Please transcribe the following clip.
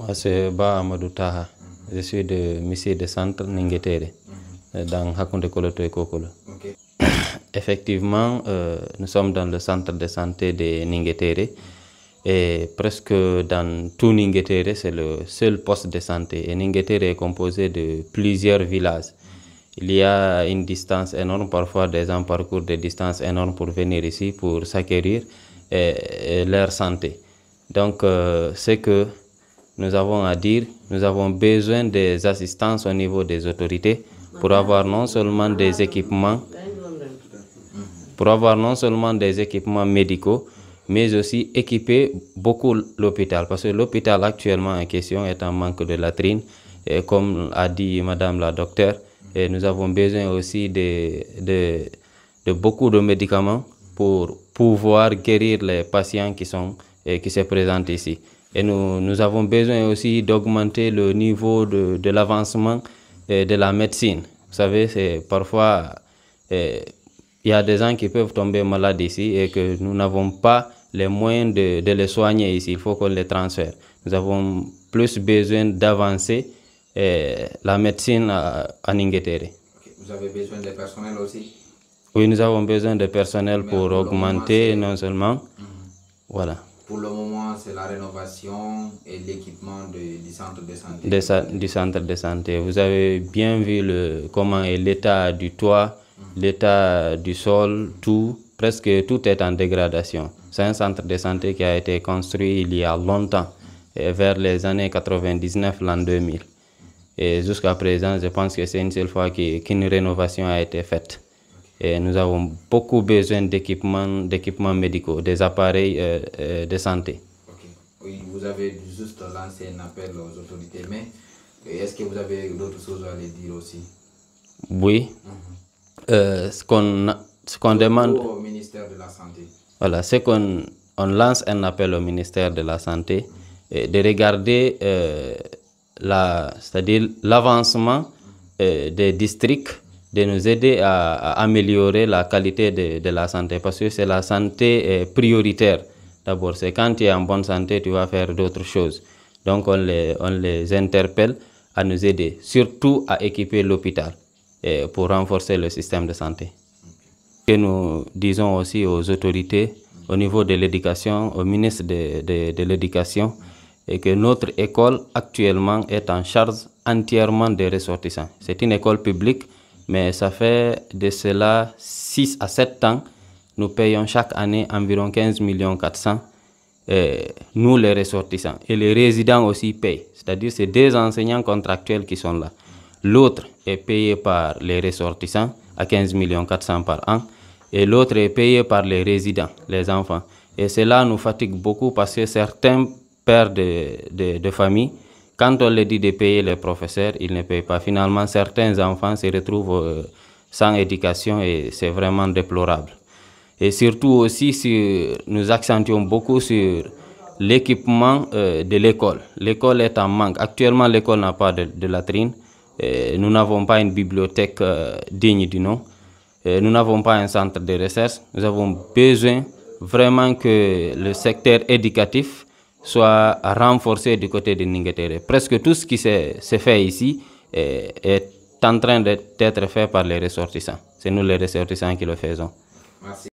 Moi, c'est Ba Amadou Taha. Je suis de Missi de Centre Ninguetere, dans Hakounde Koloto et Kokolo. Effectivement, nous sommes dans le centre de santé de Ninguetere. Et presque dans tout Ninguetere, c'est le seul poste de santé. Et Ninguetere est composé de plusieurs villages. Il y a une distance énorme, parfois des gens parcourent des distances énormes pour venir ici, pour s'acquérir leur santé. Donc, ce que nous avons à dire, nous avons besoin des assistances au niveau des autorités pour avoir non seulement des équipements, médicaux, mais aussi équiper beaucoup l'hôpital. Parce que l'hôpital actuellement en question est en manque de latrines. Et comme a dit Madame la docteure, et nous avons besoin aussi de beaucoup de médicaments pour pouvoir guérir les patients qui se présentent ici. Et nous avons besoin aussi d'augmenter le niveau de l'avancement de la médecine. Vous savez, parfois, il y a des gens qui peuvent tomber malades ici et que nous n'avons pas les moyens de les soigner ici. Il faut qu'on les transfère. Nous avons plus besoin d'avancer la médecine à Ninguetere. Vous avez besoin de personnel aussi? Oui, nous avons besoin de personnel pour augmenter non seulement. Voilà. Pour le moment, c'est la rénovation et l'équipement du centre de santé. Du centre de santé. Vous avez bien vu comment est l'état du toit, l'état du sol, tout. Presque tout est en dégradation. C'est un centre de santé qui a été construit il y a longtemps, vers les années 99, l'an 2000. Et jusqu'à présent, je pense que c'est une seule fois qu'une rénovation a été faite. Et nous avons beaucoup besoin d'équipements médicaux, des appareils de santé. Oui, vous avez juste lancé un appel aux autorités, mais est-ce que vous avez d'autres choses à les dire aussi? Oui. Ce qu'on demande au ministère de la Santé. Voilà, c'est qu'on lance un appel au ministère de la Santé de regarder c'est-à-dire l'avancement des districts, de nous aider à améliorer la qualité de la santé, parce que c'est la santé prioritaire. D'abord, c'est quand tu es en bonne santé, tu vas faire d'autres choses. Donc, on les interpelle à nous aider, surtout à équiper l'hôpital pour renforcer le système de santé. Que nous disons aussi aux autorités au niveau de l'éducation, au ministre de l'éducation, et que notre école actuellement est en charge entièrement des ressortissants. C'est une école publique, mais ça fait de cela 6 à 7 ans. Nous payons chaque année environ 15 400 000, nous les ressortissants. Et les résidents aussi payent. C'est-à-dire c'est des enseignants contractuels qui sont là. L'autre est payé par les ressortissants à 15 400 000 par an. Et l'autre est payé par les résidents, les enfants. Et cela nous fatigue beaucoup parce que certains pères de famille, quand on leur dit de payer les professeurs, ils ne payent pas. Finalement, certains enfants se retrouvent sans éducation et c'est vraiment déplorable. Et surtout aussi, nous accentuons beaucoup sur l'équipement de l'école. L'école est en manque. Actuellement, l'école n'a pas de latrine. Nous n'avons pas une bibliothèque digne du nom. Nous n'avons pas un centre de recherche. Nous avons besoin vraiment que le secteur éducatif soit renforcé du côté de Ninguetere. Presque tout ce qui s'est fait ici est en train d'être fait par les ressortissants. C'est nous les ressortissants qui le faisons. Merci.